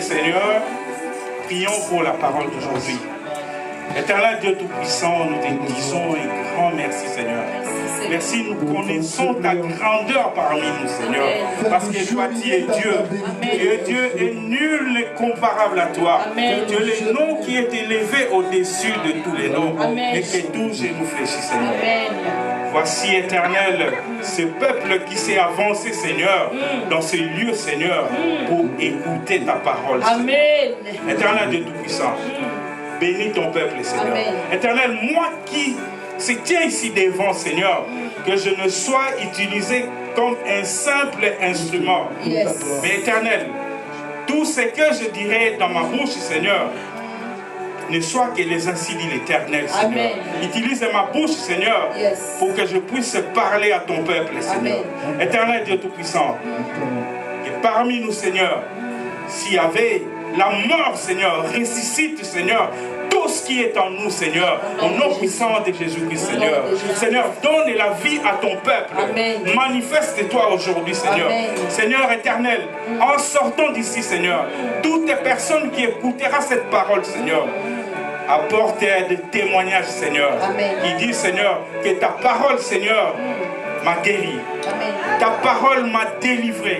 Seigneur, prions pour la parole d'aujourd'hui. Éternel Dieu Tout-Puissant, nous te disons un grand merci, Seigneur. Merci, nous connaissons ta grandeur parmi nous, Seigneur. Parce que toi, tu es Dieu. Et Dieu est nul n'est comparable à toi. Tu es le nom qui est élevé au-dessus de tous les noms. Et que tout genou fléchit, Seigneur. Voici, Éternel, ce peuple qui s'est avancé, Seigneur, dans ce lieu, Seigneur, pour écouter ta parole, Seigneur. Éternel Dieu Tout-Puissant, bénis ton peuple, Seigneur. Éternel, moi qui se tiens ici devant, Seigneur, que je ne sois utilisé comme un simple instrument. Mais Éternel, tout ce que je dirai dans ma bouche, Seigneur, ne soit que les ainsi dit l'Éternel, Seigneur. Utilise ma bouche, Seigneur, pour que je puisse parler à ton peuple, Seigneur. Éternel Dieu Tout-Puissant, et parmi nous, Seigneur, s'il y avait la mort, Seigneur, ressuscite, Seigneur, tout ce qui est en nous, Seigneur, au nom puissant de Jésus-Christ, Seigneur. Seigneur, donne la vie à ton peuple. Manifeste-toi aujourd'hui, Seigneur. Seigneur éternel, en sortant d'ici, Seigneur, toutes les personnes qui écouteront cette parole, Seigneur, apporte des témoignages, Seigneur, qui disent, Seigneur, que ta parole, Seigneur, m'a guéri. Ta parole m'a délivré.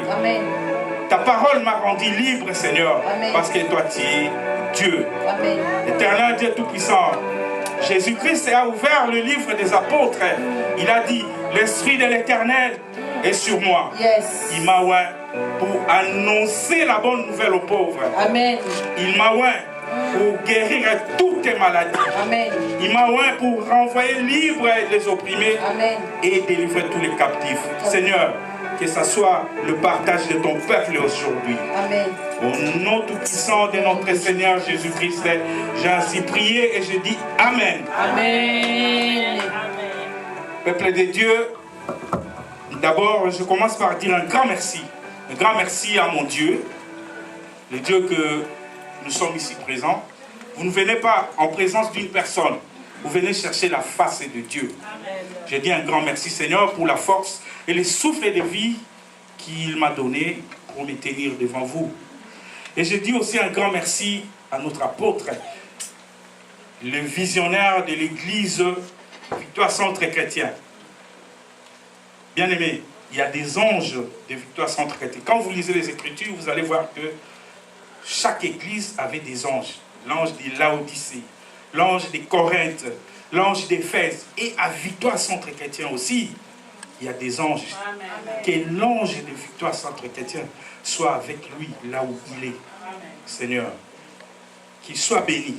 Ta parole m'a rendu libre, Seigneur, parce que toi, tu es Dieu. Éternel Dieu Tout-Puissant, Jésus-Christ a ouvert le livre des apôtres. Il a dit, l'Esprit de l'Éternel est sur moi. Il m'a oint pour annoncer la bonne nouvelle aux pauvres. Il m'a oint pour guérir toutes les maladies. Il m'a oint pour renvoyer libres les opprimés et délivrer tous les captifs. Seigneur, que ce soit le partage de ton peuple aujourd'hui. Au nom tout-puissant de notre Seigneur Jésus-Christ, j'ai ainsi prié et je dis Amen. Peuple de Dieu, d'abord, je commence par dire un grand merci. Un grand merci à mon Dieu, le Dieu que nous sommes ici présents. Vous ne venez pas en présence d'une personne, vous venez chercher la face de Dieu. Je dis un grand merci, Seigneur, pour la force et le souffle de vie qu'il m'a donné pour me tenir devant vous. Et je dis aussi un grand merci à notre apôtre, le visionnaire de l'église Victoire Centre Chrétien. Bien aimé, il y a des anges de Victoire Centre Chrétien. Quand vous lisez les Écritures, vous allez voir que chaque église avait des anges. L'ange de Laodicée, l'ange de Corinthe, l'ange d'Éphèse. Et à Victoire Centre Chrétien aussi, il y a des anges. Amen. Que l'ange de Victoire Centre Chrétien soit avec lui là où il est. Amen. Seigneur, qu'il soit béni.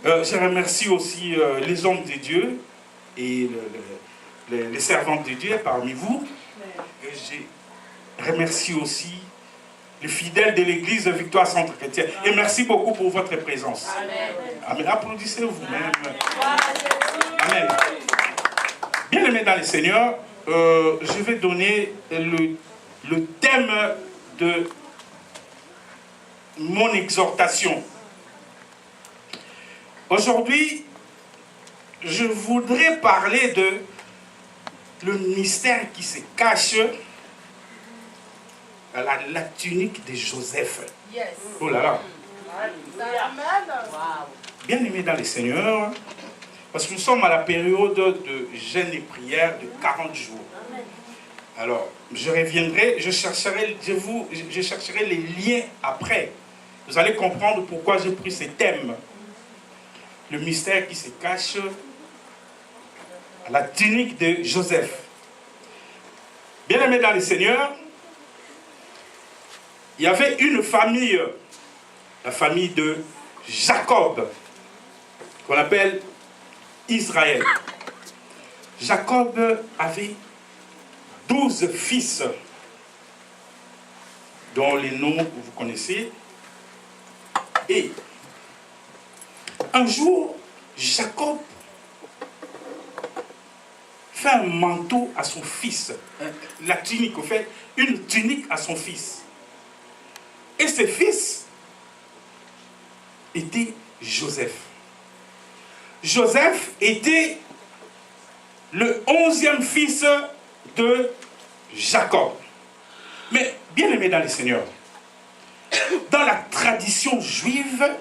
Je remercie aussi les hommes de Dieu et les servantes de Dieu parmi vous. Et je remercie aussi les fidèles de l'église Victoire Centre Chrétien. Et merci beaucoup pour votre présence. Amen. Amen. Applaudissez vous-même. Amen. Bien aimés dans le Seigneur, je vais donner le thème de mon exhortation. Aujourd'hui, je voudrais parler de le mystère qui se cache à la tunique de Joseph. Oh là là. Bien aimé dans le Seigneur, parce que nous sommes à la période de jeûne et prière de 40 jours. Alors, je reviendrai, je chercherai les liens après. Vous allez comprendre pourquoi j'ai pris ce thème. Le mystère qui se cache à la tunique de Joseph. Bien aimé dans le Seigneur, il y avait une famille, la famille de Jacob, qu'on appelle Israël. Jacob avait 12 fils, dont les noms que vous connaissez. Et un jour, Jacob fait un manteau à son fils. La tunique, en fait, une tunique à son fils. Et ce fils était Joseph. Joseph était le 11e fils de Jacob. Mais bien aimé dans le Seigneur, dans dans la tradition juive,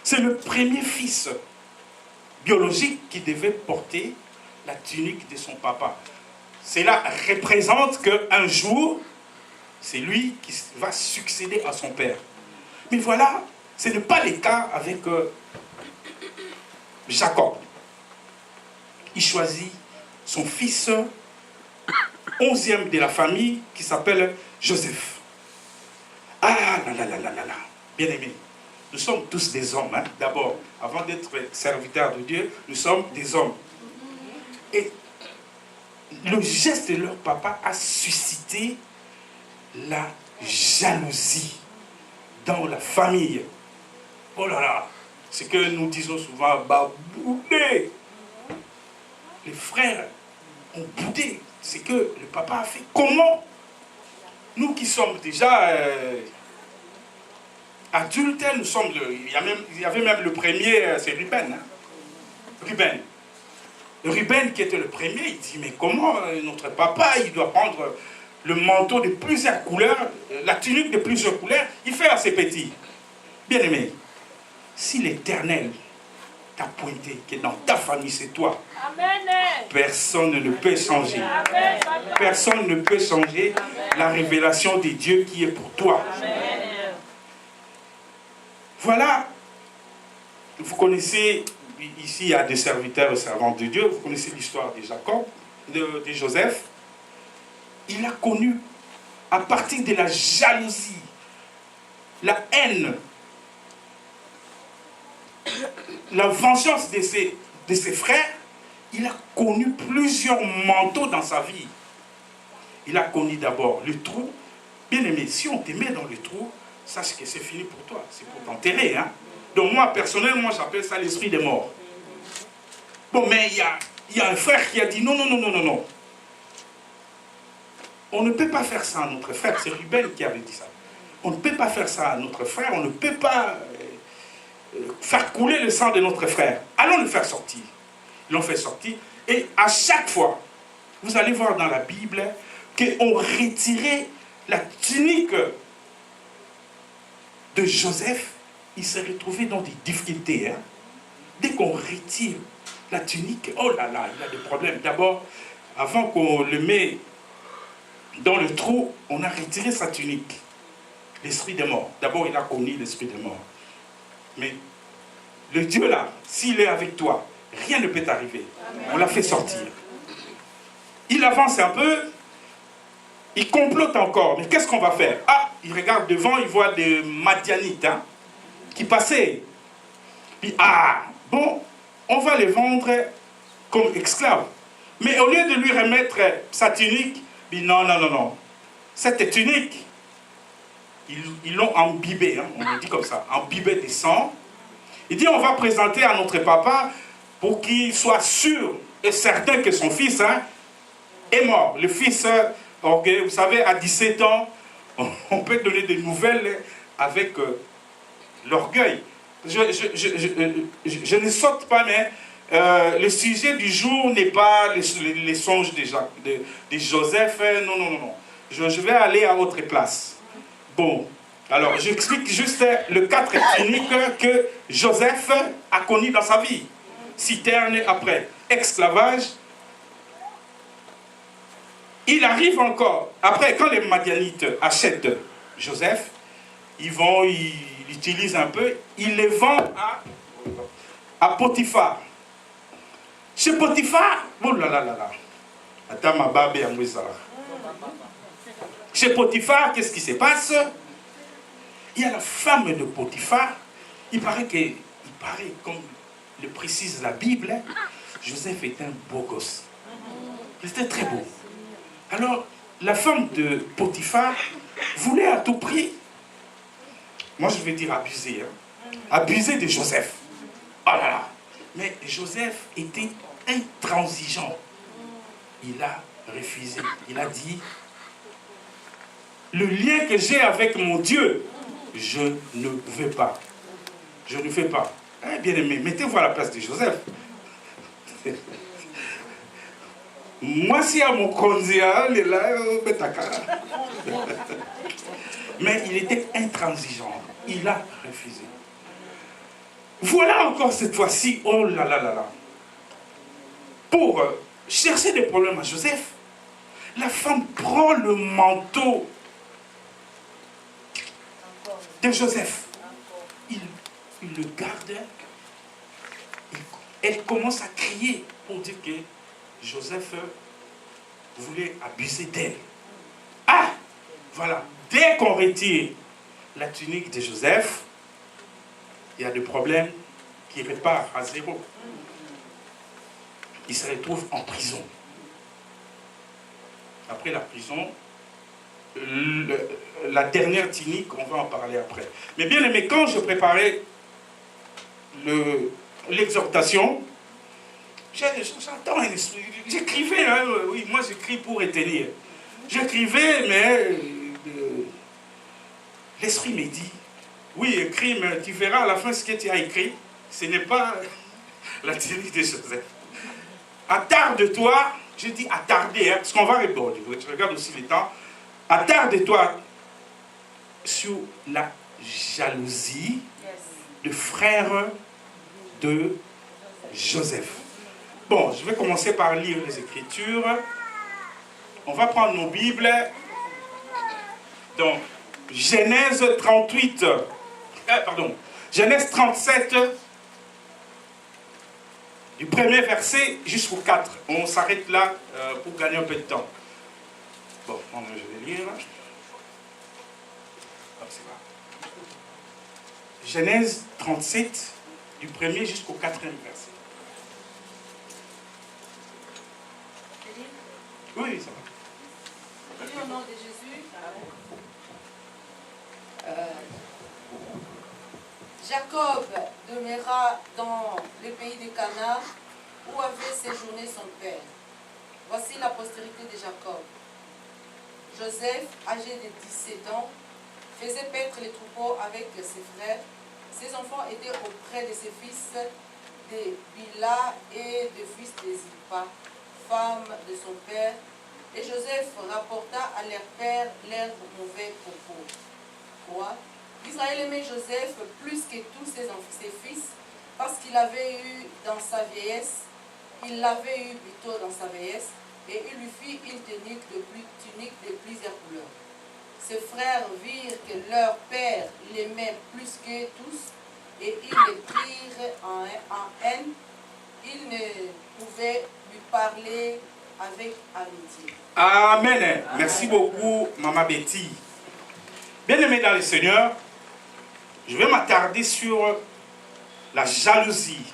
c'est le premier fils biologique qui devait porter la tunique de son papa. Cela représente qu'un jour, c'est lui qui va succéder à son père. Mais voilà, ce n'est pas le cas avec Jacob. Il choisit son fils 11e de la famille qui s'appelle Joseph. Ah là là là là là là, bien aimé. Nous sommes tous des hommes, hein. D'abord, avant d'être serviteurs de Dieu, nous sommes des hommes. Et le geste de leur papa a suscité la jalousie dans la famille. Oh là là, c'est que nous disons souvent, bah, boudé. Les frères ont boudé. C'est que le papa a fait comment? Nous qui sommes déjà adultes, nous sommes il y avait même le premier, c'est Ruben. Hein? Ruben qui était le premier, il dit, mais comment notre papa, il doit prendre le manteau de plusieurs couleurs, la tunique de plusieurs couleurs, il fait à ses petits. Bien aimé, si l'Éternel t'a pointé que dans ta famille c'est toi, amen, personne ne peut changer. Amen. Personne ne peut changer la révélation de Dieu qui est pour toi. Amen. Voilà, vous connaissez, ici il y a des serviteurs et servantes de Dieu, vous connaissez l'histoire de Jacob, de Joseph. Il a connu, à partir de la jalousie, la haine, la vengeance de ses frères, il a connu plusieurs manteaux dans sa vie. Il a connu d'abord le trou. Bien aimé, si on te met dans le trou, sache que c'est fini pour toi, c'est pour t'enterrer. Hein? Donc moi, personnellement, j'appelle ça l'esprit des morts. Bon, mais il y a un frère qui a dit non, non, non, non, non, non. On ne peut pas faire ça à notre frère. C'est Ruben qui avait dit ça. On ne peut pas faire ça à notre frère. On ne peut pas faire couler le sang de notre frère. Allons le faire sortir. Ils l'ont fait sortir. Et à chaque fois, vous allez voir dans la Bible qu'on retirait la tunique de Joseph. Il s'est retrouvé dans des difficultés. Hein. Dès qu'on retire la tunique, oh là là, il a des problèmes. D'abord, avant qu'on le met dans le trou, on a retiré sa tunique. L'esprit des morts. D'abord, il a connu l'esprit des morts. Mais le Dieu là, s'il est avec toi, rien ne peut t'arriver. On l'a fait sortir. Il avance un peu, il complote encore. Mais qu'est-ce qu'on va faire? Ah, il regarde devant, il voit des Madianites hein, qui passaient. Puis, ah, bon, on va les vendre comme esclaves. Mais au lieu de lui remettre sa tunique, il dit non, non, non, non. Cette tunique, ils l'ont imbibée, hein, on le dit comme ça, imbibée de sang. Il dit on va présenter à notre papa pour qu'il soit sûr et certain que son fils hein, est mort. Le fils, okay, vous savez, à 17 ans, on peut donner des nouvelles avec l'orgueil. Je ne saute pas, mais le sujet du jour n'est pas les songes de Joseph. Non, non, non, non. Je vais aller à autre place. Bon, alors j'explique juste le 4 cliniques que Joseph a connu dans sa vie. Citerne après, esclavage. Il arrive encore, après quand les Madianites achètent Joseph, ils l'utilisent un peu, ils les vendent à Potiphar. Chez Potiphar, oh là là là là, attends ma barbe et chez Potiphar, qu'est-ce qui se passe? Il y a la femme de Potiphar, il paraît, comme le précise la Bible, Joseph était un beau gosse. Il était très beau. Alors, la femme de Potiphar voulait à tout prix, moi je vais dire abuser, hein, abuser de Joseph. Oh là là! Mais Joseph était intransigeant. Il a refusé. Il a dit, le lien que j'ai avec mon Dieu, je ne veux pas. Je ne fais pas. Eh bien aimé, mettez-vous à la place de Joseph. Moi, si à mon condia, il est là, Mais il était intransigeant. Il a refusé. Voilà encore cette fois-ci, oh là là là là. Pour chercher des problèmes à Joseph, la femme prend le manteau de Joseph. Il le garde. Elle commence à crier pour dire que Joseph voulait abuser d'elle. Ah, voilà. Dès qu'on retire la tunique de Joseph, il y a des problèmes qui repartent à zéro. Il se retrouve en prison. Après la prison, la dernière tunique, on va en parler après. Mais bien aimé, quand je préparais l'exhortation, j'entends un esprit. J'écrivais, hein, oui, moi j'écris pour retenir. J'écrivais, mais l'esprit me dit, oui, écris, mais tu verras à la fin ce que tu as écrit, ce n'est pas la tunique de Joseph. Attarde-toi, je dis attarder, hein, parce qu'on va répondre, je regarde aussi le temps. Attarde-toi sur la jalousie de frère de Joseph. Bon, je vais commencer par lire les Écritures. On va prendre nos Bibles. Donc, Genèse 38, Genèse 37, du premier verset jusqu'au 4. On s'arrête là pour gagner un peu de temps. Bon, je vais lire. Genèse 37, du premier jusqu'au 4e verset. Oui, ça va. Au nom de Jésus. Jacob demeura dans le pays de Canaan où avait séjourné son père. Voici la postérité de Jacob. Joseph, âgé de 17 ans, faisait paître les troupeaux avec ses frères. Ses enfants étaient auprès de ses fils de Bila et de fils de Zilpa, femme de son père. Et Joseph rapporta à leur père leurs mauvais propos. Quoi? Israël aimait Joseph plus que tous ses fils, parce qu'il l'avait eu dans sa vieillesse, et il lui fit une tunique de plusieurs couleurs. Ses frères virent que leur père l'aimait plus que tous, et ils le prirent en haine. Ils ne pouvaient lui parler avec amitié. Amen. Merci beaucoup, Maman Betty. Bien-aimés dans le Seigneur, je vais m'attarder sur la jalousie,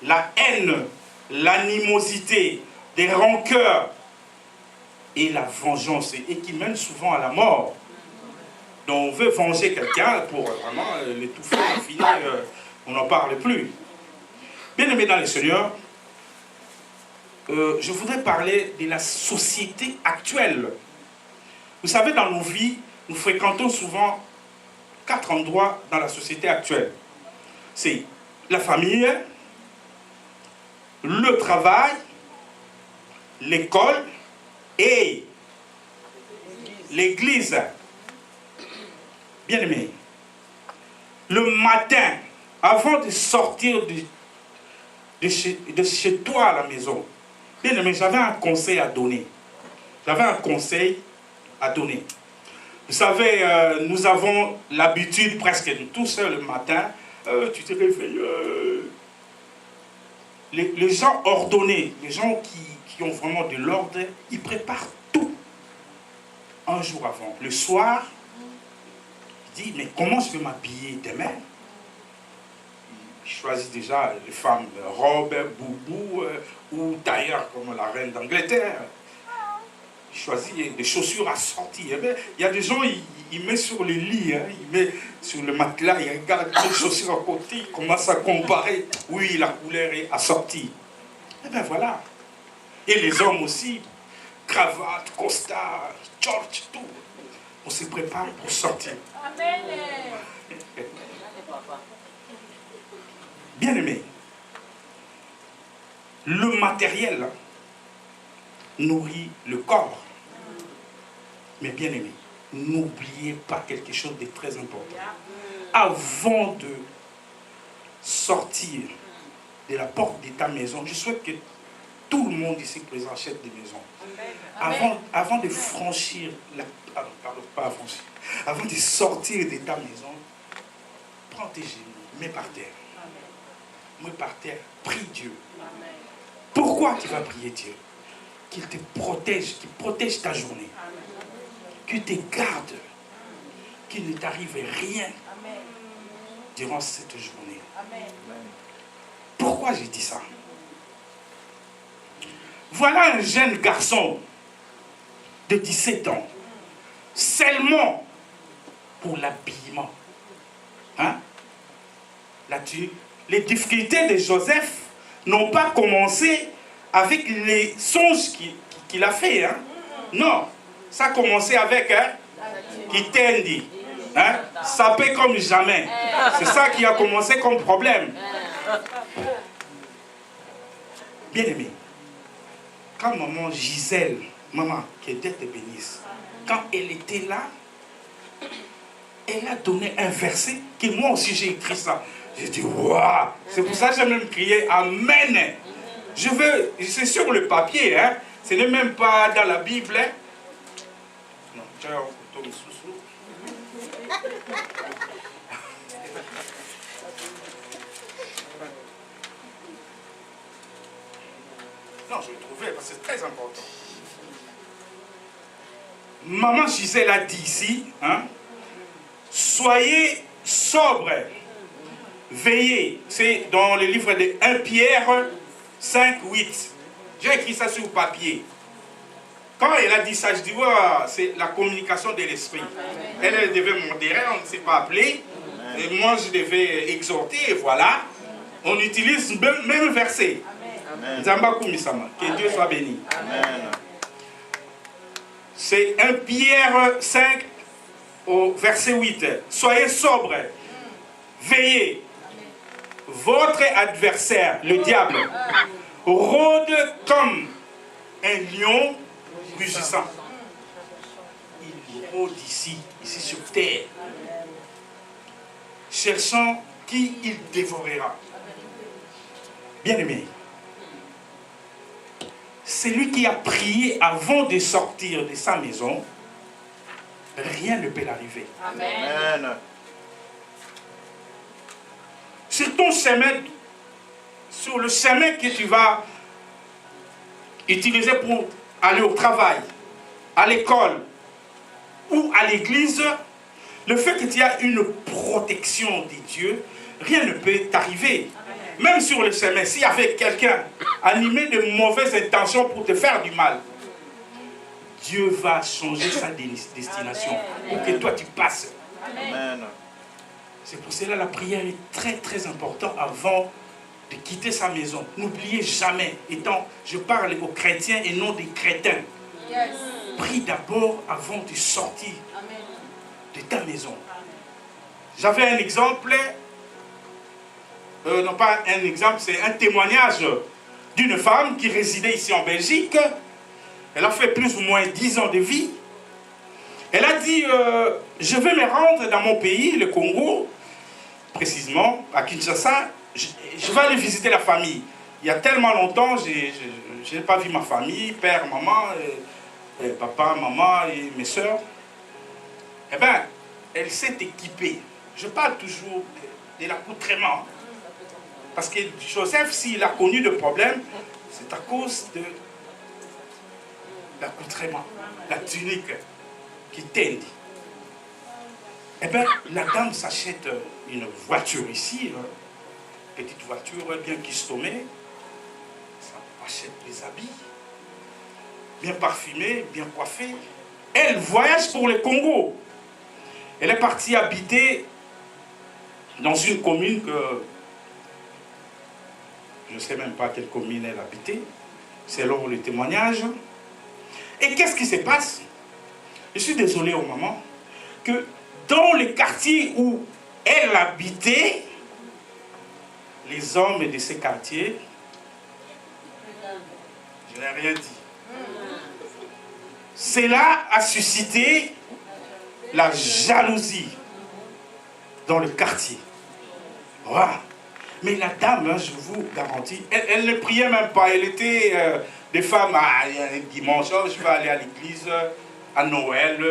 la haine, l'animosité, des rancœurs et la vengeance, et qui mène souvent à la mort. Donc on veut venger quelqu'un pour vraiment l'étouffer, finir, on n'en parle plus. Bien-aimés dans le Seigneur, je voudrais parler de la société actuelle. Vous savez, dans nos vies, nous fréquentons souvent 4 endroits dans la société actuelle. C'est la famille, le travail, l'école et l'église. Bien-aimé, le matin, avant de sortir de chez toi à la maison, bien-aimé, j'avais un conseil à donner. Vous savez, nous avons l'habitude presque de tous le matin, tu te réveilles. Les gens ordonnés, les gens qui ont vraiment de l'ordre, ils préparent tout un jour avant. Le soir, ils disent, mais comment je vais m'habiller demain? Ils choisissent déjà les femmes robe, boubou ou tailleur comme la reine d'Angleterre. Ils choisissent des chaussures assorties. Il y a des gens, ils mettent sur le lit, hein, ils mettent sur le matelas, ils regardent les chaussures à côté, ils commencent à comparer. Oui, la couleur est assortie. Et bien voilà. Et les hommes aussi, cravate, costard, George, tout. On se prépare pour sortir. Amen. Bien-aimé, le matériel nourrit le corps. Mais bien-aimé, n'oubliez pas quelque chose de très important. Avant de sortir de la porte de ta maison, je souhaite que tout le monde ici présent achète des maisons. Avant de franchir, avant de sortir de ta maison, prends tes genoux, mets par terre. Mets par terre, prie Dieu. Pourquoi tu vas prier Dieu? Qu'il te protège, qu'il protège ta journée. Qu'il te garde. Qu'il ne t'arrive rien durant cette journée. Pourquoi j'ai dit ça? Voilà un jeune garçon de 17 ans, seulement pour l'habillement. Hein? Les difficultés de Joseph n'ont pas commencé avec les songes qu'il a fait. Hein? Non, ça a commencé avec Kitendi. Hein? Sapé comme jamais. C'est ça qui a commencé comme problème. Bien aimé, quand maman Gisèle, maman, que Dieu te bénisse, quand elle était là, elle a donné un verset que moi aussi j'ai écrit ça. J'ai dit, waouh! C'est pour ça que j'ai même crié Amen. C'est sur le papier, hein? Ce n'est même pas dans la Bible. Hein? Non, ciao, Tom Soussou. Non, je l'ai trouvé parce que c'est très important. Maman Gisèle a dit ici, hein, soyez sobres, veillez. C'est dans le livre de 1 Pierre 5, 8. J'ai écrit ça sur le papier. Quand elle a dit ça, je dis, ouais, c'est la communication de l'esprit. Elle devait modérer, on ne s'est pas appelé. Et moi, je devais exhorter, et voilà. On utilise le même verset. Zambaku Misama, que Dieu soit béni. Amen. C'est 1 Pierre 5 au verset 8. Soyez sobres, veillez. Votre adversaire, le diable, rôde comme un lion rugissant. Il rôde ici sur terre, cherchant qui il dévorera. Bien aimé, celui qui a prié avant de sortir de sa maison, rien ne peut l'arriver. Amen. Sur ton chemin, sur le chemin que tu vas utiliser pour aller au travail, à l'école ou à l'église, le fait que tu as une protection de Dieu, rien ne peut t'arriver. Même sur le chemin, s'il y avait quelqu'un animé de mauvaises intentions pour te faire du mal, Dieu va changer sa destination pour que toi tu passes. Amen. C'est pour cela que la prière est très très importante avant de quitter sa maison. N'oubliez jamais, je parle aux chrétiens et non des crétins. Yes. Prie d'abord avant de sortir de ta maison. J'avais un exemple, non pas un exemple, c'est un témoignage d'une femme qui résidait ici en Belgique. Elle a fait plus ou moins 10 ans de vie. Elle a dit, je vais me rendre dans mon pays, le Congo, précisément à Kinshasa. Je vais aller visiter la famille. Il y a tellement longtemps, je n'ai pas vu ma famille, père, maman, papa, maman et mes soeurs. Eh bien, elle s'est équipée. Je parle toujours de l'accoutrement. Parce que Joseph, s'il a connu de problèmes, c'est à cause de l'accoutrement, la tunique qui tendit. Eh bien, la dame s'achète une voiture ici, petite voiture bien customée, ça achète des habits, bien parfumés, bien coiffés. Elle voyage pour le Congo. Elle est partie habiter dans une commune que je ne sais même pas quelle commune elle habitait, selon les témoignages. Et qu'est-ce qui se passe? Je suis désolé au moment que dans le quartier où elle habitait, les hommes de ces quartiers, je n'ai rien dit. Cela a suscité la jalousie dans le quartier. Voilà. Mais la dame, hein, je vous garantis, elle ne priait même pas. Elle était des femmes, dimanche, oh, je vais aller à l'église à Noël.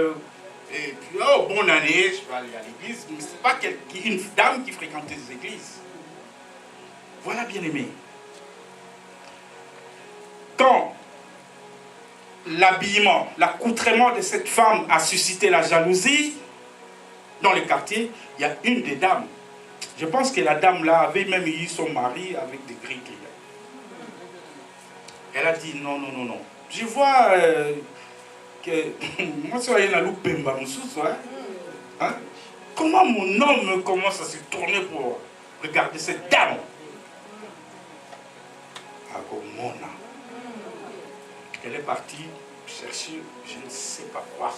Et puis, oh, bonne année, je vais aller à l'église. Mais ce n'est pas une dame qui fréquentait les églises. Voilà, bien aimé. Quand l'habillement, l'accoutrement de cette femme a suscité la jalousie dans les quartiers, il y a une des dames. Je pense que la dame là avait même eu son mari avec des gris clients. Elle a dit non, non, non, non. Je vois que moi, je suis allé Pemba, hein? Comment mon homme commence à se tourner pour regarder cette dame? Elle est partie chercher je ne sais pas quoi.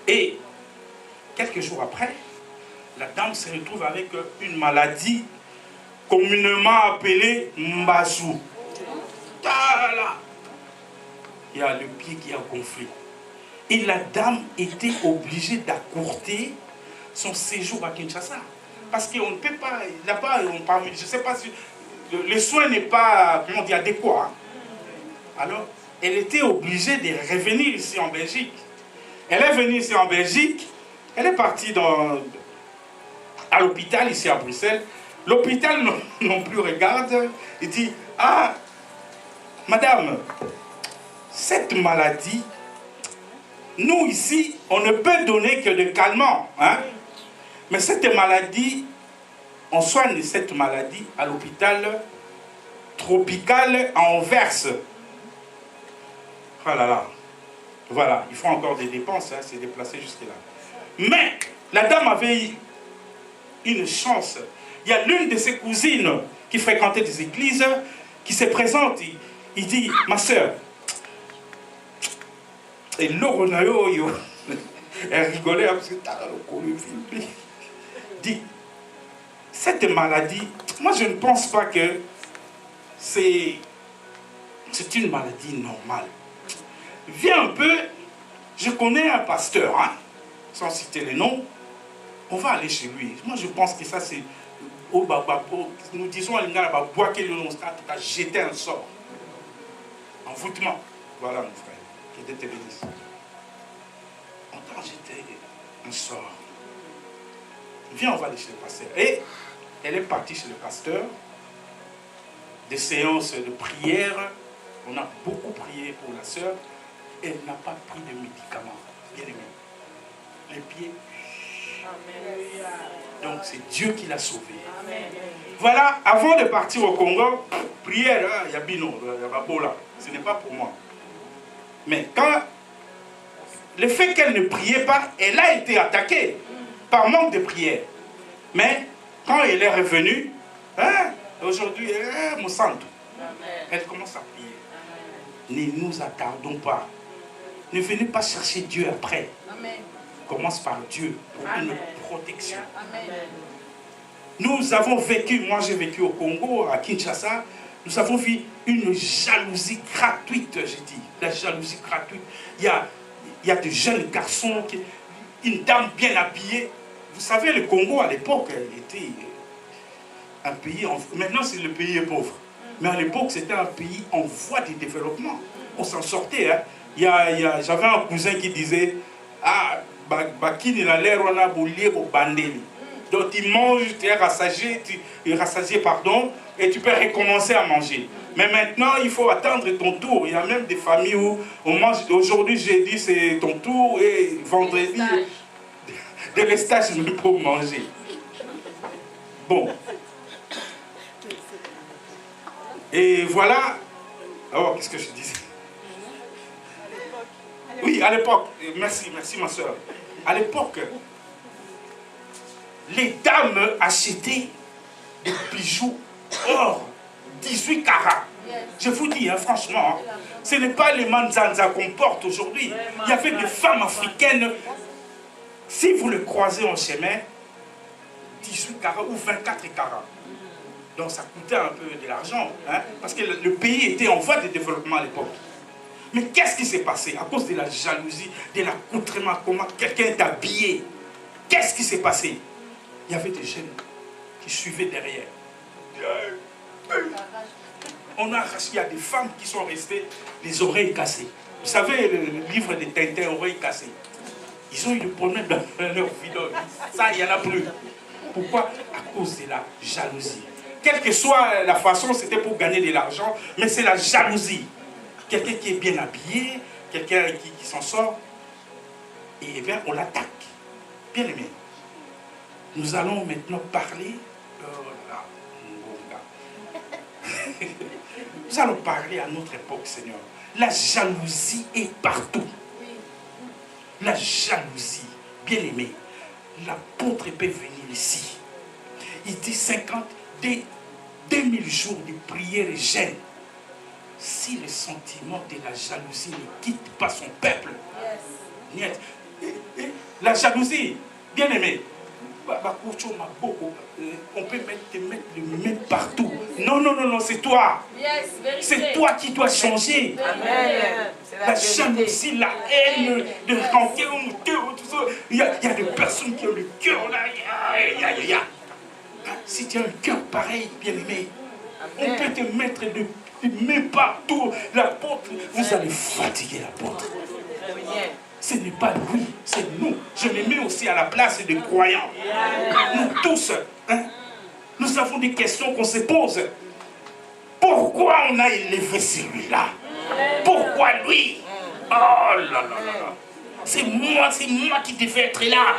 Et quelques jours après, la dame se retrouve avec une maladie communément appelée Mbazou. Il y a le pied qui est en conflit. Et la dame était obligée d'accourter son séjour à Kinshasa. Parce qu'on ne peut pas, là-bas, je ne sais pas si le soin n'est pas, comment dire, adéquat. Alors, elle était obligée de revenir ici en Belgique. Elle est venue ici en Belgique, elle est partie à l'hôpital ici à Bruxelles. L'hôpital non plus regarde et dit, ah, madame, cette maladie, nous ici, on ne peut donner que de calmants. Hein? Mais cette maladie, on soigne cette maladie à l'hôpital tropical à Anvers. Voilà, là. Voilà, il faut encore des dépenses, hein, c'est déplacé jusque-là. Mais la dame avait une chance. Il y a l'une de ses cousines qui fréquentait des églises qui se présente. Il dit, ma soeur, et l'oronayo, elle rigolait parce que dit, cette maladie, moi je ne pense pas que c'est une maladie normale. Viens un peu, je connais un pasteur, hein, sans citer les noms, on va aller chez lui. Moi je pense que ça c'est, nous disons à l'ingala, boire que l'on a jeté un sort, envoûtement. Voilà mon frère, qui était bénisse. On t'a jeté un sort. Viens, on va aller chez le pasteur. Et elle est partie chez le pasteur, des séances de prière, on a beaucoup prié pour la sœur. Elle n'a pas pris de médicaments, bien aimé. Les pieds. Donc c'est Dieu qui l'a sauvée. Voilà, avant de partir au Congo, prière, il y a Bino, il y a Babola. Ce n'est pas pour moi. Mais quand le fait qu'elle ne priait pas, elle a été attaquée par manque de prière. Mais quand elle est revenue, hein, aujourd'hui, mon santo, elle commence à prier. Ne nous attardons pas. Ne venez pas chercher Dieu après. Amen. Commence par Dieu pour Amen. Une protection. Amen. Nous avons vécu, moi j'ai vécu au Congo, à Kinshasa, nous avons vu une jalousie gratuite, j'ai dit. La jalousie gratuite. Il y a de jeunes garçons, une dame bien habillée. Vous savez, le Congo à l'époque, était un pays, maintenant c'est le pays est pauvre. Mais à l'époque, c'était un pays en voie de développement. On s'en sortait. Hein. J'avais un cousin qui disait, ah, Bakini na l'air on a boulié au bandeli. Donc tu manges, tu es rassasié, pardon, et tu peux recommencer à manger. Mais maintenant, il faut attendre ton tour. Il y a même des familles où on mange, aujourd'hui, jeudi, c'est ton tour, et vendredi, de l'estage pour manger. Bon. Et voilà. Oh, qu'est-ce que je disais? Oui, à l'époque. Merci ma soeur. À l'époque, les dames achetaient des bijoux or, 18 carats. Je vous dis, hein, franchement, hein, ce n'est pas les manzanza qu'on porte aujourd'hui. Il y avait des femmes africaines. Si vous le croisez en chemin, 18 carats ou 24 carats. Donc ça coûtait un peu de l'argent, hein, parce que le pays était en voie de développement à l'époque. Mais qu'est-ce qui s'est passé? À cause de la jalousie, de l'accoutrement, comment quelqu'un est habillé. Qu'est-ce qui s'est passé? Il y avait des jeunes qui suivaient derrière. On a arraché, il y a des femmes qui sont restées les oreilles cassées. Vous savez, le livre de Tintin, oreilles cassées. Ils ont eu le problème dans leur vie. Ça, il n'y en a plus. Pourquoi? À cause de la jalousie. Quelle que soit la façon, c'était pour gagner de l'argent, mais c'est la jalousie. Quelqu'un qui est bien habillé, quelqu'un qui s'en sort, et bien on l'attaque. Bien aimé. Nous allons maintenant parler. Nous allons parler à notre époque, Seigneur. La jalousie est partout. La jalousie, bien aimé. L'apôtre peut venir ici. Il dit 2000 jours de prière et jeûne. Si le sentiment de la jalousie ne quitte pas son peuple, la jalousie, bien aimé, on peut te mettre le même partout. Non, non, non, non, c'est toi. C'est toi qui dois changer. Amen. La jalousie, la haine, de rancœur, il y a des personnes qui ont le cœur là. Si tu as un cœur pareil, bien aimé, on peut te mettre de même partout. L'apôtre, vous allez fatiguer l'apôtre. Ce n'est pas lui, c'est nous. Je me mets aussi à la place des croyants. Nous tous, nous avons des questions qu'on se pose. Pourquoi on a élevé celui-là? Pourquoi lui? Oh là là là là. C'est moi qui devais être là.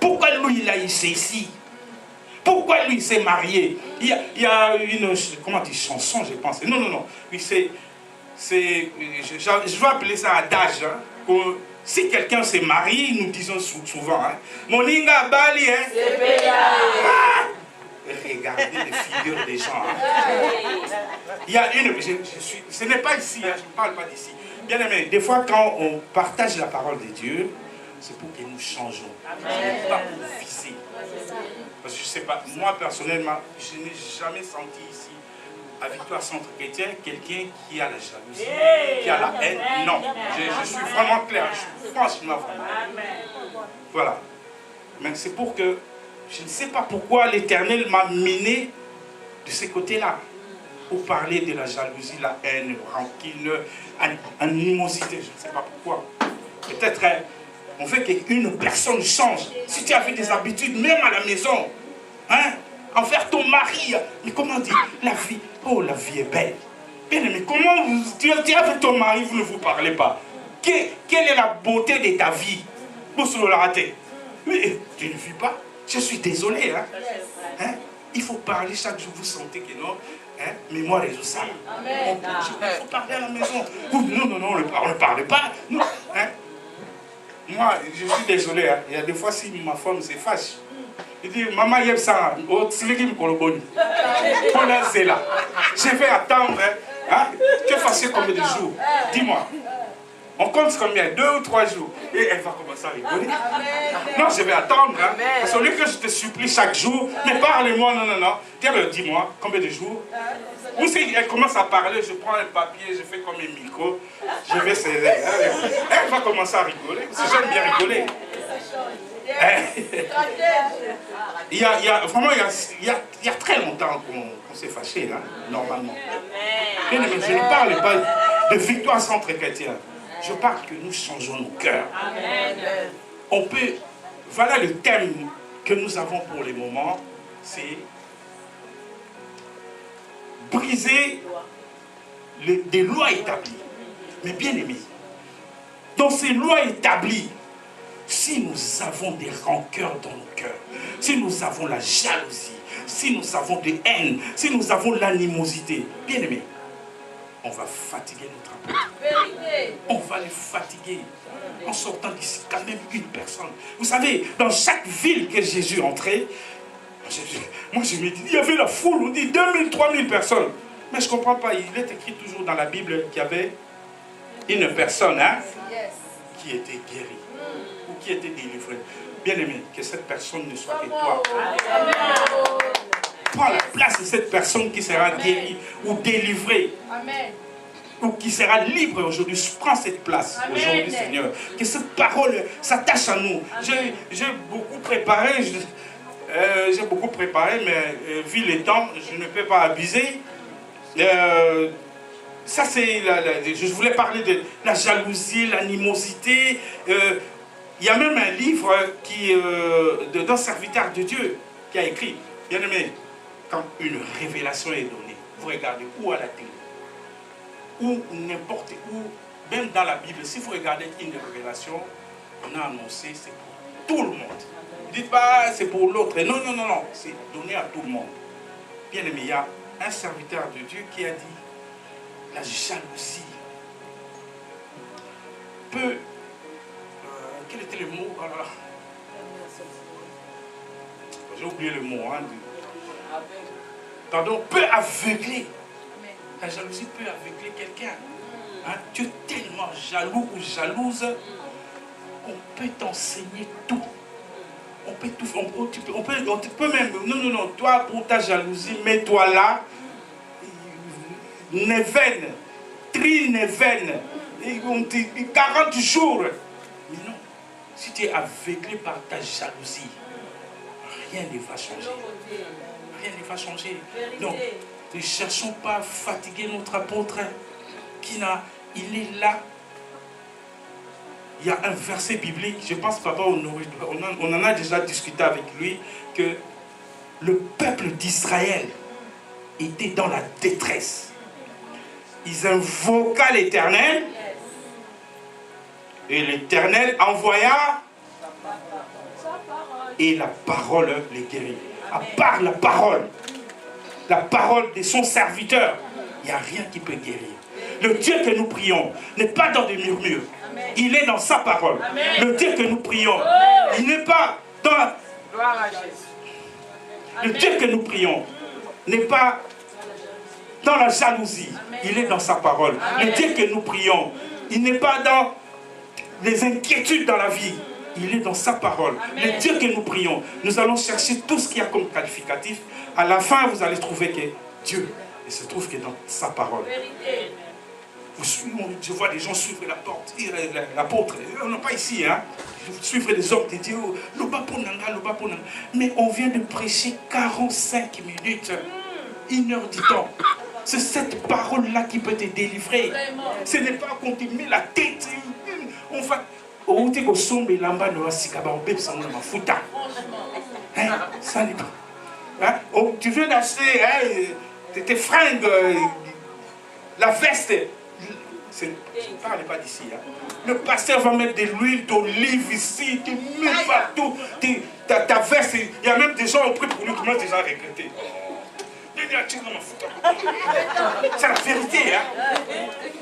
Pourquoi lui il a été ici? Pourquoi lui s'est marié? Il y a une, comment dire, chanson, je pense. Non, non, non. Je vais appeler ça adage. Si quelqu'un se marie, nous disons souvent, Moninga Bali, regardez les figures des gens. Il y a une, ce n'est pas ici, je ne parle pas d'ici. Bien aimé, des fois quand on partage la parole de Dieu, c'est pour que nous changeons. Pas pour viser. Parce que je ne sais pas, moi personnellement, je n'ai jamais senti ici, à Victoire Centre Chrétien, quelqu'un qui a la jalousie, qui a la haine. Non, je suis vraiment clair, je suis franchement vraiment. Voilà. Mais c'est pour que, je ne sais pas pourquoi l'Éternel m'a mené de ce côté-là, pour parler de la jalousie, la haine, rancune, animosité, je ne sais pas pourquoi. Peut-être on fait qu'une personne change. Si tu avais des habitudes, même à la maison, envers ton mari, mais comment dire, la vie, oh la vie est belle. Bien aimé, comment tu es avec ton mari, vous ne vous parlez pas? Quelle est la beauté de ta vie? Vous se le ratez. Mais tu ne vis pas. Je suis désolé. Il faut parler chaque jour, vous sentez que non. Mémoire et tout ça. Il faut parler à la maison. Non, non, non, on ne parle pas. Non. Moi, je suis désolé. Il y a des fois, si ma femme se fâche, il dit, maman, il y a ça. C'est là. Je vais attendre. Tu es fâché combien de jours? Dis-moi. On compte combien? 2 ou 3 jours. Et elle va commencer à rigoler. Non, je vais attendre. Parce qu'au lieu que je te supplie chaque jour, mais parle-moi, non, non, non. Dis-moi, combien de jours? Ou si elle commence à parler, je prends un papier, je fais comme un micro, je vais serrer. Elle va commencer à rigoler, parce que j'aime bien rigoler. Il y a très longtemps qu'on s'est fâché, là, normalement. Bien aimé, je ne parle pas de Victoire Centre Chrétien. Je parle que nous changeons nos cœurs. On peut, voilà le thème que nous avons pour le moment, c'est briser des lois établies. Mais bien aimé, dans ces lois établies, si nous avons des rancœurs dans nos cœurs, si nous avons la jalousie, si nous avons des haines, si nous avons l'animosité, bien aimé, on va fatiguer notre apôtre. On va les fatiguer en sortant d'ici quand même une personne. Vous savez, dans chaque ville que Jésus entrait, moi je me dis, il y avait la foule, on dit 2000, 3000 personnes. Mais je ne comprends pas, il est écrit toujours dans la Bible qu'il y avait une personne qui était guérie ou qui était délivrée. Bien aimé, que cette personne ne soit que toi. Prends la place de cette personne qui sera guérie ou délivrée. ou qui sera libre aujourd'hui, prends cette place aujourd'hui, Seigneur. Que cette parole s'attache à nous. J'ai beaucoup préparé, mais vu le temps, je ne peux pas abuser. Ça, c'est je voulais parler de la jalousie, l'animosité. Il y a même un livre d'un serviteur de Dieu qui a écrit, bien aimé, quand une révélation est donnée, vous regardez ou à la télé, ou n'importe où, même dans la Bible, si vous regardez une révélation, on a annoncé, c'est pour tout le monde. Ne dites pas, c'est pour l'autre. Non, non, non, non, c'est donné à tout le monde. Bien aimé, il y a un serviteur de Dieu qui a dit, la jalousie peut... quel était le mot? J'ai oublié le mot. Hein, pardon, peut aveugler. La jalousie peut aveugler quelqu'un. Hein, tu es tellement jaloux ou jalouse, on peut t'enseigner tout. On peut tout, on peut même, non, toi pour ta jalousie, mets-toi là, Neven, tri Neven, 40 jours. Mais non, si tu es aveuglé par ta jalousie, rien ne va changer. Rien ne va changer. Donc, ne cherchons pas à fatiguer notre apôtre. Il est là. Il y a un verset biblique, je pense, papa, on en a déjà discuté avec lui, que le peuple d'Israël était dans la détresse. Ils invoquaient l'Éternel et l'Éternel envoya et la parole les guérit. À part la parole de son serviteur, il n'y a rien qui peut guérir. Le Dieu que nous prions n'est pas dans des murmures. Il est dans sa parole. Amen. Le Dieu que nous prions, il n'est pas dans... Le Dieu que nous prions n'est pas dans la jalousie. Il est dans sa parole. Amen. Le Dieu que nous prions, il n'est pas dans les inquiétudes dans la vie. Il est dans sa parole. Amen. Le Dieu que nous prions, nous allons chercher tout ce qu'il y a comme qualificatif. À la fin, vous allez trouver que Dieu, il se trouve que dans sa parole. Vérité. Je vois des gens suivre la porte, l'apôtre, on n'est pas ici, hein. Suivre les hommes de Dieu, mais on vient de prêcher 45 minutes, 1 heure du temps. C'est cette parole-là qui peut te délivrer. Ce n'est pas qu'on te met la tête, on va... Ça n'est pas. Tu viens d'acheter tes fringues, la veste. Je ne parle pas d'ici. Hein. Le pasteur va mettre de l'huile d'olive ici, tu mets partout. Ta veste, il y a même des gens au prix pour lui qui m'ont déjà regretté. C'est la vérité. Hein.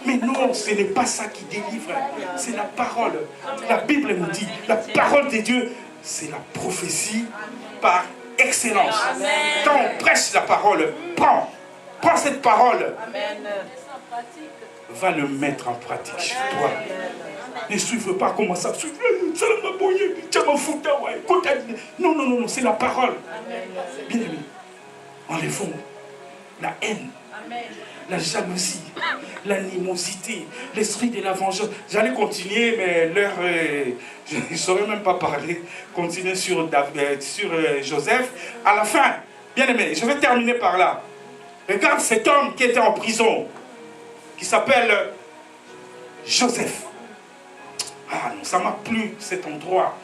Mais non, ce n'est pas ça qui délivre. C'est la parole. La Bible nous dit, la parole de Dieu, c'est la prophétie par excellence. Quand on prêche la parole, prends cette parole. Amen. Va le mettre en pratique chez toi. Ne suive pas comment ça. Non, non, non, c'est la parole. Bien aimé, enlevons la haine, la jalousie, l'animosité, l'esprit de la vengeance. J'allais continuer, mais l'heure, je ne saurais même pas parler. Continuer sur Joseph. À la fin, bien aimé, je vais terminer par là. Regarde cet homme qui était en prison, qui s'appelle Joseph. Ah non, ça m'a plu cet endroit.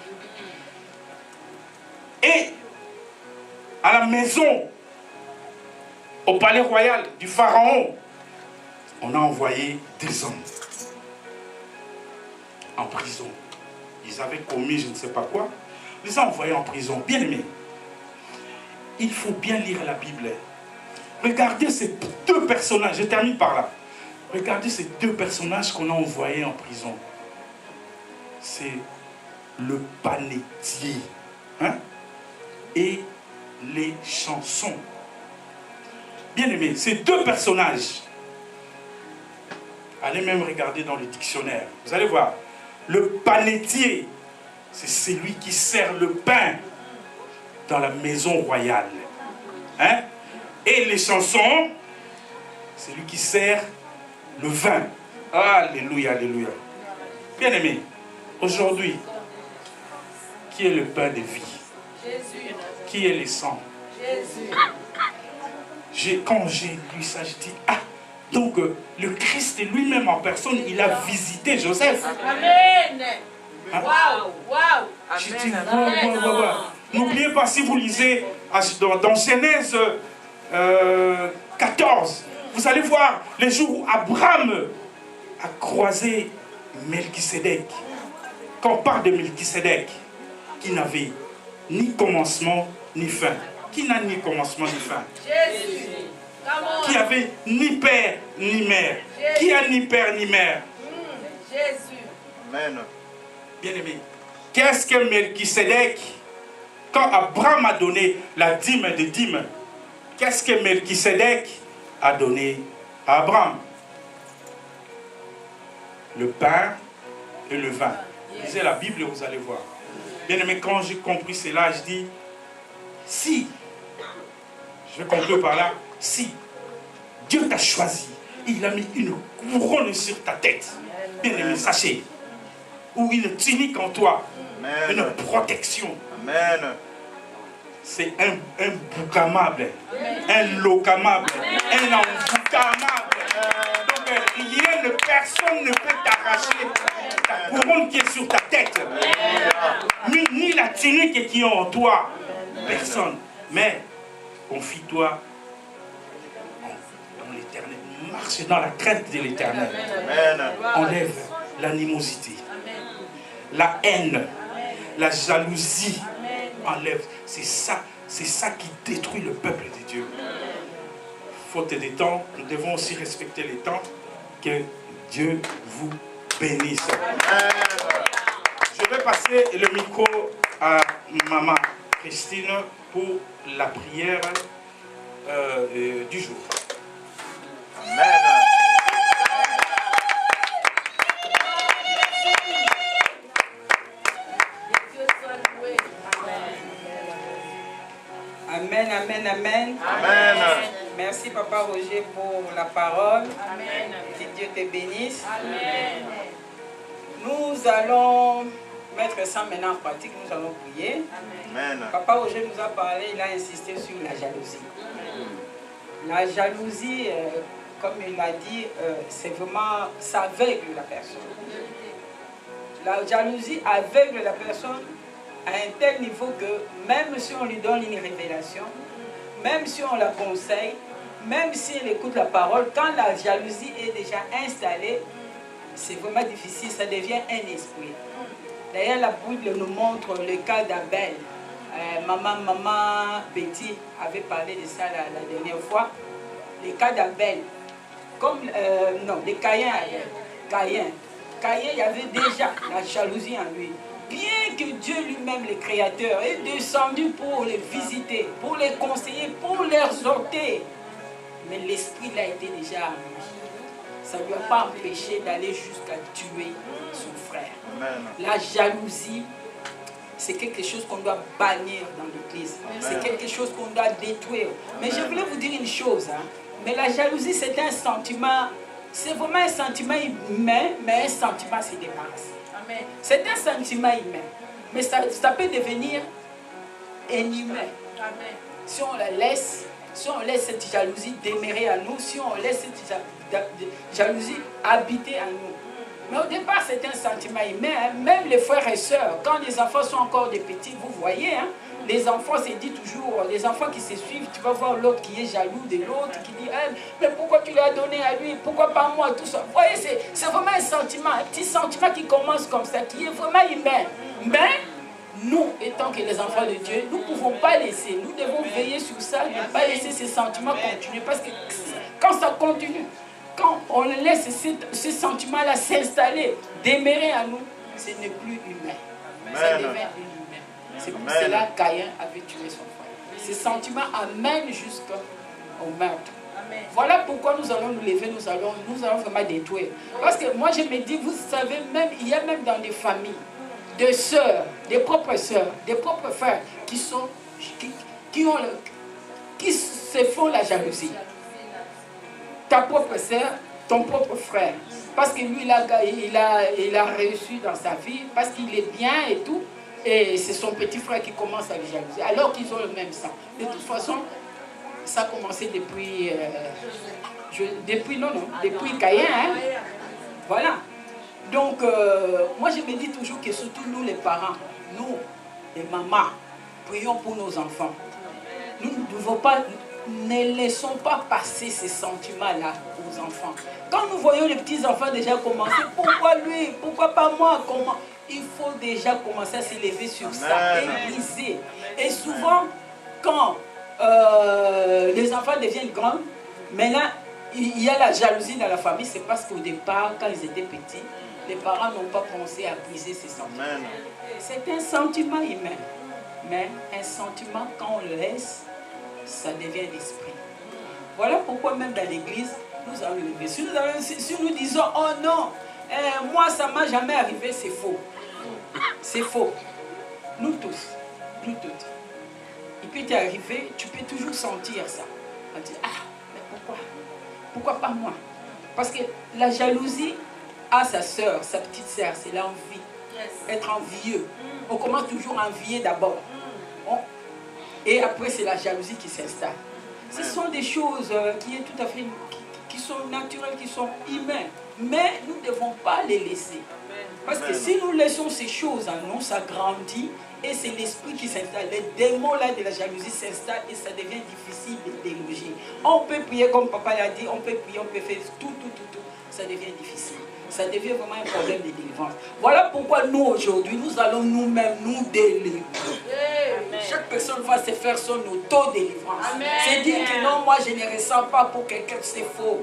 Et à la maison, au palais royal du pharaon, on a envoyé des hommes en prison. Ils avaient commis je ne sais pas quoi. Ils les ont envoyés en prison. Bien aimé, il faut bien lire la Bible. Regardez ces deux personnages, je termine par là. Regardez ces deux personnages qu'on a envoyés en prison. C'est le panetier, hein, et les chansons. Bien aimé, ces deux personnages, allez même regarder dans le dictionnaire. Vous allez voir, le panetier, c'est celui qui sert le pain dans la maison royale. Hein? Et les chansons, c'est lui qui sert le vin. Alléluia, alléluia. Bien-aimés, aujourd'hui, qui est le pain de vie? Jésus. Qui est le sang? Jésus. Quand j'ai lu ça, je dis, donc le Christ lui-même en personne, il a visité Joseph. Amen. Waouh, waouh. J'ai dit, waouh. N'oubliez pas, si vous lisez dans Genèse 14, vous allez voir les jours où Abraham a croisé Melchisédek. Quand on parle de Melchisédek, qui n'avait ni commencement ni fin. Qui n'a ni commencement ni fin? Jésus. Qui avait ni père ni mère. Jésus. Qui a ni père ni mère? Jésus. Amen. Bien-aimé, qu'est-ce que Melchisédek, quand Abraham a donné la dîme de dîmes, qu'est-ce que Melchisédek a donné à Abraham? Le pain et le vin. Lisez la Bible et vous allez voir. Bien-aimé, quand j'ai compris cela, je dis, si, je vais conclure par là, si Dieu t'a choisi, il a mis une couronne sur ta tête, bien-aimé, sachez, ou une tunique en toi, Amen. une protection. Amen. C'est un boucamable, un locamable, un emboucamable. Donc rien, personne ne peut t'arracher ta couronne qui est sur ta tête. Ni la tunique qui est en toi. Personne. Mais confie-toi dans l'éternel. Marche dans la crainte de l'éternel. Enlève l'animosité, la haine, la jalousie. Enlève. C'est ça qui détruit le peuple de Dieu. Faute de temps, nous devons aussi respecter les temps. Que Dieu vous bénisse. Je vais passer le micro à Maman Christine pour la prière du jour. Amen. Amen, amen, amen. Amen. Merci Papa Roger pour la parole. Amen. Que Dieu te bénisse. Amen. Nous allons mettre ça maintenant en pratique. Nous allons prier. Amen. Papa Roger nous a parlé, il a insisté sur la jalousie. La jalousie, comme il l'a dit, c'est vraiment, ça aveugle la personne. La jalousie aveugle la personne à un tel niveau que même si on lui donne une révélation, même si on la conseille, même si elle écoute la parole, quand la jalousie est déjà installée, c'est vraiment difficile, ça devient un esprit. D'ailleurs, la Bible nous montre le cas d'Abel. Maman Betty avait parlé de ça la dernière fois. Le cas d'Abel, comme, non, de Caïn. Caïn, il y avait déjà la jalousie en lui. Bien que Dieu lui-même, le Créateur, est descendu pour les visiter, pour les conseiller, pour les exhorter, mais l'esprit l'a été déjà en lui. Ça ne lui a pas empêché d'aller jusqu'à tuer son frère. Amen. La jalousie, c'est quelque chose qu'on doit bannir dans l'église. C'est quelque chose qu'on doit détruire. Mais je voulais vous dire une chose. Mais la jalousie, c'est un sentiment, c'est vraiment un sentiment humain, mais un sentiment se débarrasse. C'est un sentiment humain. Mais ça peut devenir inhumain. Si on la laisse, si on laisse cette jalousie demeurer à nous, si on laisse cette jalousie habiter en nous. Mais au départ, c'est un sentiment humain. Même les frères et sœurs, quand les enfants sont encore des petits, vous voyez, les enfants se disent toujours, les enfants qui se suivent, tu vas voir l'autre qui est jaloux de l'autre, qui dit, mais pourquoi tu l'as donné à lui, pourquoi pas moi, tout ça. Vous voyez, c'est vraiment un sentiment, un petit sentiment qui commence comme ça, qui est vraiment humain. Mais nous, étant que les enfants de Dieu, nous ne pouvons pas laisser, nous devons veiller sur ça, ne pas laisser ces sentiments continuer, parce que quand ça continue, quand on laisse ce sentiment-là s'installer, demeurer à nous, ce n'est plus humain. Ça devient inhumain. C'est pour cela que Caïn avait tué son frère. Ce sentiment amène jusqu'au meurtre. Voilà pourquoi nous allons nous lever, nous allons vraiment détruire. Parce que moi je me dis, vous savez, même, il y a même dans des familles, des sœurs, des propres sœurs, des propres frères qui se font la jalousie. Ta propre sœur ton propre frère, parce que lui, il a réussi dans sa vie, parce qu'il est bien et tout, et c'est son petit frère qui commence à le jalouser, alors qu'ils ont le même sang. De toute façon, ça a commencé depuis Caïn, hein? Voilà. Donc, moi je me dis toujours que surtout nous les parents, nous les mamans, prions pour nos enfants. Nous ne devons pas, ne laissons pas passer ces sentiments-là aux enfants. Quand nous voyons les petits enfants déjà commencer, pourquoi lui, pourquoi pas moi, comment? Il faut déjà commencer à s'élever sur ça et briser. Et souvent, quand les enfants deviennent grands, maintenant, il y a la jalousie dans la famille, c'est parce qu'au départ, quand ils étaient petits, les parents n'ont pas pensé à briser ces sentiments. C'est un sentiment humain, mais un sentiment, quand on le laisse, ça devient l'esprit. Voilà pourquoi même dans l'église, nous allons lever. Si nous disons, oh non, moi ça ne m'a jamais arrivé, c'est faux. C'est faux. Nous tous, nous toutes. Il peut t'arriver, tu peux toujours sentir ça. On dit, ah, mais pourquoi? Pourquoi pas moi? Parce que la jalousie à sa soeur, sa petite soeur, c'est l'envie. Être envieux. On commence toujours à envier d'abord. Et après, c'est la jalousie qui s'installe. Ce sont des choses qui sont naturelles, qui sont humaines. Mais nous ne devons pas les laisser. Parce que si nous laissons ces choses en nous, ça grandit et c'est l'esprit qui s'installe. Les démons là de la jalousie s'installent et ça devient difficile de déloger. On peut prier comme papa l'a dit, on peut prier, on peut faire tout. Ça devient difficile. Ça devient vraiment un problème de délivrance. Voilà pourquoi nous aujourd'hui, nous allons nous-mêmes nous délivrer. Chaque personne va se faire son auto-délivrance. C'est dire que non, moi je ne ressens pas pour quelqu'un, c'est faux.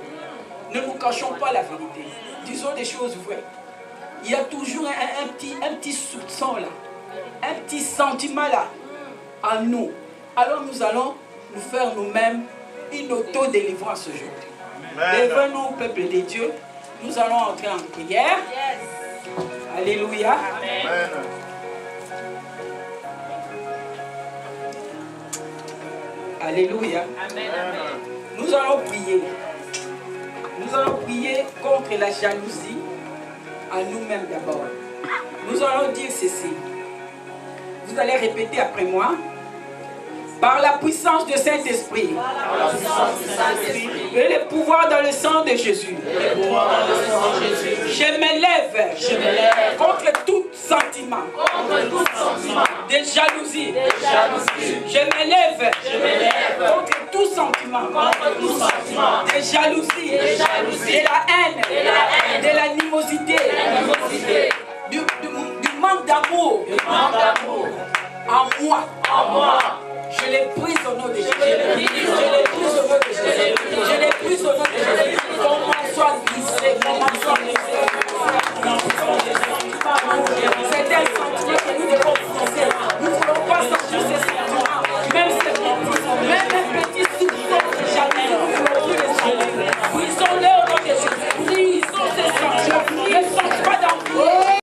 Ne nous cachons pas la vérité. Disons des choses vraies. Il y a toujours un petit soupçon là, un petit sentiment là en nous. Alors nous allons nous faire nous-mêmes une auto-délivrance aujourd'hui. Lève-nous, peuple de Dieu. Nous allons entrer en prière. Alléluia. Amen. Alléluia. Amen. Nous allons prier. Nous allons prier contre la jalousie à nous-mêmes d'abord. Nous allons dire ceci. Vous allez répéter après moi. Par la puissance du Saint-Esprit. Et le pouvoir dans le sang de Jésus. Je m'élève contre tout sentiment de jalousie. Je m'élève contre tout sentiment de jalousie, de la haine, de l'animosité, du manque d'amour en moi.